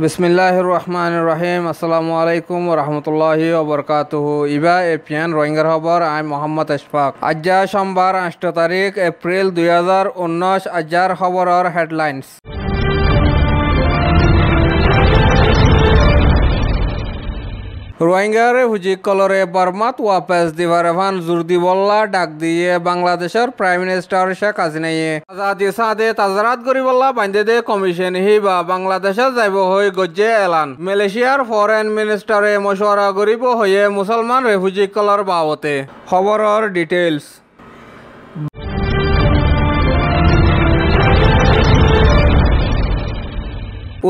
বিসমিল্লাহির রহমানির রহিম। আসসালামু আলাইকুম ওয়া রাহমাতুল্লাহি ওয়া বারাকাতুহু। ইবা এপিএন রোহিঙ্গার খবর। আমি মোহাম্মদ আশফাক। আজ সোমবার 8 তারিখ এপ্রিল 2019। আজর খবরের হেডলাইন্স। রোহিঙ্গা রেফিউজি কলরে বর্মাত ওয়াপস দিবার এভান জুরদি বল্লা ডাক দিয়ে বাংলাদেশের প্রাইম মিনিস্টার শেখ হাসিনাইয়ে আজাদি সাদে তাজারাত গরিবল্লা বান্ধে দে কমিশন হিবা বাংলাদেশে যাইব হয়ে গজ্জে এলান। মালয়েশিয়ার ফরেন মিনিস্টারে মশওয়ারা গরিব হয়ে মুসলমান রেফিউজি কলর বাবতে খবরের ডিটেলস।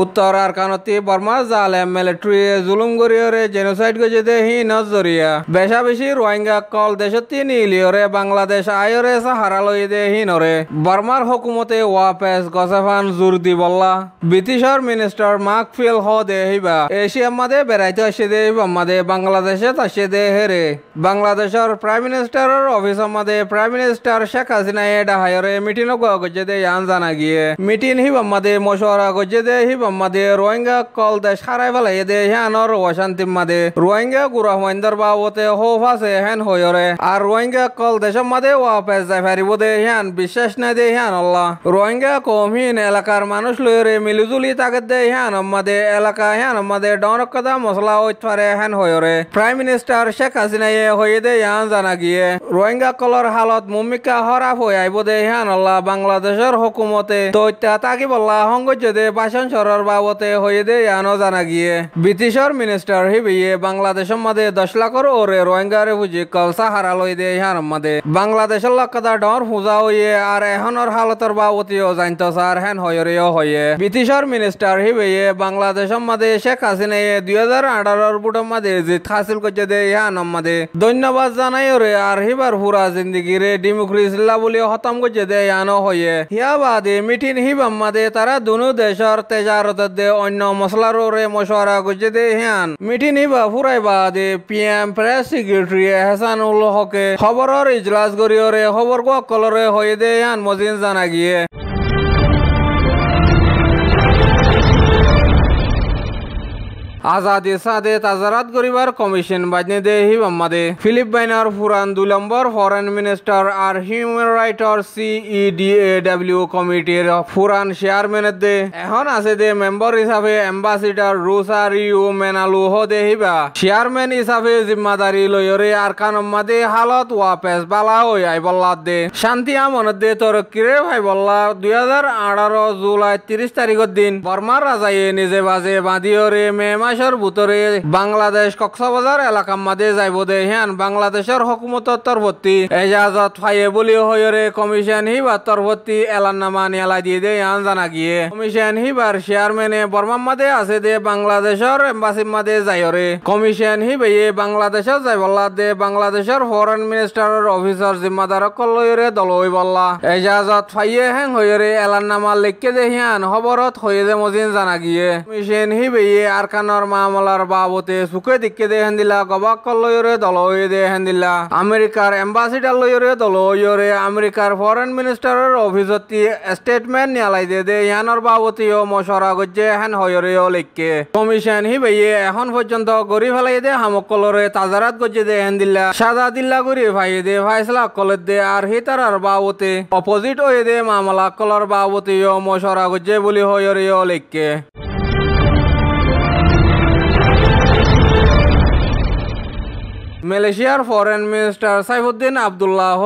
উত্তর আরকানতি বর্মা জালেম মিলিটারি জুলুম গরিয়রে জেনোসাইড গজে হি নজরিয়া বেশা বেশি রোহিঙ্গা কল দেশতি নিলিয়রে বাংলাদেশ আয়রে সাহারা লই দে হি নরে বর্মার হুকুমতে ওয়াপেস গসাফান জোর দি বল্লা ব্রিটিশর মিনিস্টার মার্ক ফিল হ দে হিবা এশিয়া মাদে বেড়াইতে আসে দে মাদে বাংলাদেশে আসে দে হেরে বাংলাদেশের প্রাইম মিনিস্টারের অফিস মাদে প্রাইম মিনিস্টার শেখ হাসিনা ডাহায়রে মিটিং গজে দে ইয়ান জানা গিয়ে মিটিং হিবা মাদে মশওয়ারা গজে দে হিবা মাদে রোহিঙ্গা কল দেশ হারাই ফেলাই দে হ্যানর অশান্তি মাদে রোহিঙ্গা গুড়া মহিন্দার বাবতে হোফ আছে হেন হয়রে আর রোহিঙ্গা কল দেশের মাদে ওয়াপেস যাই ফারিব দে হ্যান বিশ্বাস নাই দে হ্যান আল্লাহ রোহিঙ্গা কমহীন এলাকার মানুষ লইরে মিলিজুলি তাকে দে হ্যান মাদে এলাকা হ্যান মাদে ডরকদা মশলা ওইথারে হেন হয়রে প্রাইম মিনিস্টার শেখ হাসিনাই হয়ে দে হ্যান জানা গিয়ে রোহিঙ্গা কলর হালত মুমিকা হরাপ হয়ে আইব দে হ্যান আল্লাহ বাংলাদেশের হুকুমতে তৈত্যা তাকি বল্লা হঙ্গজ্য দে বাসন সরর বাবতে হয়ে দে ইয়ানো জানা গিয়ে ব্রিটিশর মিনিস্টার হিবিয়ে বাংলাদেশের মাদে 10 লাখর ওরে রোহিঙ্গা রেফিউজি কল সাহারা লই দে হ্যান মাদে বাংলাদেশের লক্কদা ডর হুজা হইয়ে আর এখনর হালতর বাবতিও জানতো স্যার হেন হয়রেও হয়ে ব্রিটিশর মিনিস্টার হিবিয়ে বাংলাদেশের মাদে শেখ হাসিনাই 2018 বুটের মাদে জিত হাসিল করছে দে হ্যান মাদে ধন্যবাদ জানাই রে আর হিবার পুরা জিন্দিগি রে ডেমোক্রেসি বলে খতম করছে দে ইয়ানো হয়ে হিয়া বাদে মিটিং হিবাম মাদে তারা দুনো দেশের দে অন্য মশলার রে মশওয়ারা গজে দে হ্যান মিটিং হিবা ফুরাইবা দে পিএম প্রেস সেক্রেটারি হাসানুল হকে খবরের ইজলাস গরিয়রে খবর কলরে হয়ে দে হ্যান মজিন জানা গিয়ে আজাদি সাদে তাজারাত গরিবার কমিশন বাজনে দে হিবাম্মাদে ফিলিপাইনের পুরান 2 নম্বর ফরেন মিনিস্টার আর হিউম্যান রাইটর CEDAW কমিটির পুরান চেয়ারম্যান দে এখন আছে দে মেম্বার হিসাবে এম্বাসিডার রোসারিও মেনালু হ দে হিবা চেয়ারম্যান হিসাবে জিম্মাদারি লয়রে আর কানম্মাদে হালত ওয়াপেস বালা হই আই বল্লা দে শান্তি আমনত দে তরক্কিরে ভাই বল্লা 2018 জুলাই 30 তারিখের দিন বর্মার রাজায়ে নিজে বাজে বাঁধিয়রে মে মাসের ভিতরে বাংলাদেশ কক্সবাজার এলাকার মাঝে যাইব দে হ্যান বাংলাদেশের হুকুমতের তরফতি এজাজত ফাইয়ে বলি হয়রে কমিশন হিবার তরফতি এলাননামা নিয়ালা দিয়ে দে হ্যান জানা গিয়ে কমিশন হিবার চেয়ারম্যানে বর্মার মাঝে আছে দে বাংলাদেশের এম্বাসির মাঝে যাইরে কমিশন হিবে বাংলাদেশের যাই বল্লা দে বাংলাদেশের ফরেন মিনিস্টারের অফিসার জিম্মাদার কলরে দল হই বল্লা এজাজত ফাইয়ে হ্যাং হয়রে এলাননামা লিখকে দে হ্যান খবরত হয়ে দে মজিন জানা গিয়ে কমিশন হিবে আর কানর মামলার বাবতে সুখে দিকে দে হেন্দিলা গবাক লয়রে দল হয়ে দে হেন্দিলা আমেরিকার এম্বাসিডার লয়রে দল হইরে আমেরিকার ফরেন মিনিস্টারের অফিসতি স্টেটমেন্ট নিয়ালাই দে দে ইয়ানোর বাবতিও মশরা গজ্জে হেন হয়রেও লিখকে কমিশন হিবে এখন পর্যন্ত গরি ফেলাই দে হামকলরে তাজারাত গজ্জে দে হেন্দিলা সাদা দিল্লা গরি ভাই দে ফাইসলা কলে দে আর হিতারার বাবতে অপোজিট হয়ে দে মামলা কলর বাবতিও মশরা গজ্জে বলি হয়রেও লিখকে মালয়েশিয়ার ফরেন মিনিস্টার সাইফুদ্দিন আব্দুল্লাহ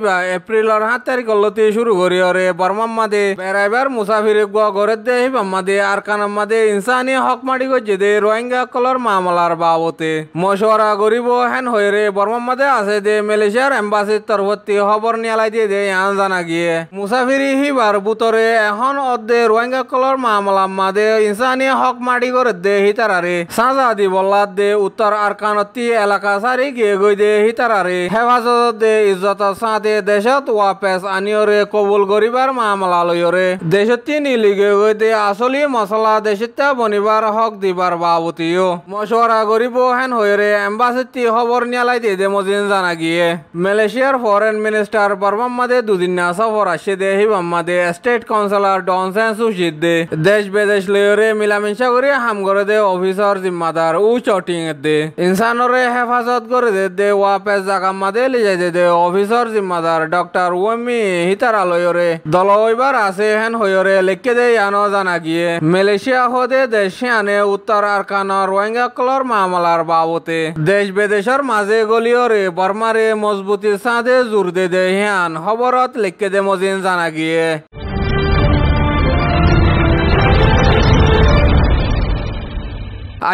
বা এপ্রিলের 7 তারিখ লতি শুরু করিয়রে বর্মার মাদে বেড়াইবার মুসাফির গড়ে দে মাদে আর কানার মাদে ইনসানি হক মারি গজে দে রোহিঙ্গা কলর মামলার বাবতে মশওয়ারা গরিব হেন হয়ে বর্মার মাদে আছে দে মালয়েশিয়ার এম্বাসির তরফতি খবর নিয়ালাই দিয়ে দে ইয়ান জানা গিয়ে মুসাফিরি হিবার বুতরে এখন অদে রোহিঙ্গা কলর মামলার মাদে ইনসানি হক মারি করে দে হিতারারে সাজা দি বল্লা দে উত্তর আরকানতি এলাকা সারি তারিখ গিয়ে গই দে হিতারারে হেফাজত দে ইজ্জত সাথে দেশত ওয়াপেস আনিয়রে কবুল করিবার মামলা লইরে দেশতি নিলিগে গই দে আসলি মশলা দেশিতা বনিবার হক দিবার বাবতিও মশওয়ারা করিব হেন হইরে এম্বাসিটি খবর নিয়ালাই দে মজিন জানা গিয়ে মালয়েশিয়ার ফরেন মিনিস্টার বর্মাম্মাদে দুদিন না সফর আসে দে হিবাম্মাদে স্টেট কাউন্সিলর ডনসেন সুশিদ দে দেশ বিদেশ লইরে মিলামিশা করে হাম করে দে অফিসার জিম্মাদার উ চটিং দে ইনসানরে হেফাজত করে দে ওয়াপেস জাগাম্মাদে লিজাই দে অফিসার জিম্মাদার ডক্টর ওয়ামি হিতারা লইরে দল হইবার আছে হেন হইরে লেখকে দে ইয়ানো জানা গিয়ে মালয়েশিয়া হদে দেশে আনে উত্তর আরকানৰ রোহিঙ্গা কলর মামলার বাবতে দেশ বিদেশের মাঝে গলিয়রে বর্মারে মজবুতির সাথে জোর দে হিয়ান খবরত লেখকে দে মজিন জানা গিয়ে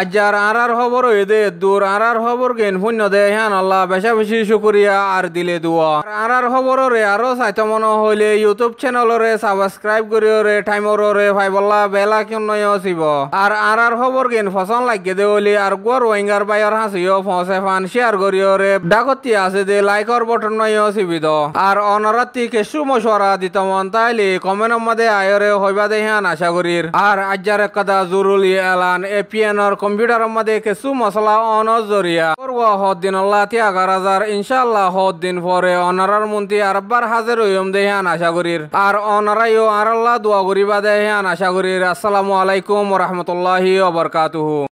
আজার আরার খবর দে দূর আরার খবর গেন শূন্য দে হ্যান আল্লাহ বেশা বেশি শুকুরিয়া আর দিলে দুয়া আরার খবররে আরো চাইতে মনে হইলে ইউটিউব চ্যানেলরে সাবস্ক্রাইব করিওরে টাইমরে ভাইবল্লা বেলা কেন নয় আসিব আর আরার খবর গেন ফসন লাগিয়ে দে হইলে আর গোর ওয়েঙ্গার বাইর হাসিও ফসে ফান শেয়ার করিওরে ডাকতি আছে দে লাইকর বটন নয় আসিবিদ আর অনরাত্রি কেসু মশওয়ারা দিত মন তাইলে কমেন্টের মধ্যে আয়রে হইবা দে হ্যান আশা করির আর আজার একদা জরুরি এলান এপিএনর কম্পিউটার মধ্যে কিছু মশলা অনর জরিয়া করব হদ দিন আল্লাহ 11,000 ইনশাআল্লাহ হদ দিন পরে অনারার মন্ত্রী আরবার হাজির হইম দেহান আশা করির আর অনারাইও আর আল্লাহ দোয়া করিবা দেহান আশা করির আসসালামু আলাইকুম ওয়া রাহমাতুল্লাহি ওয়া বারাকাতুহু।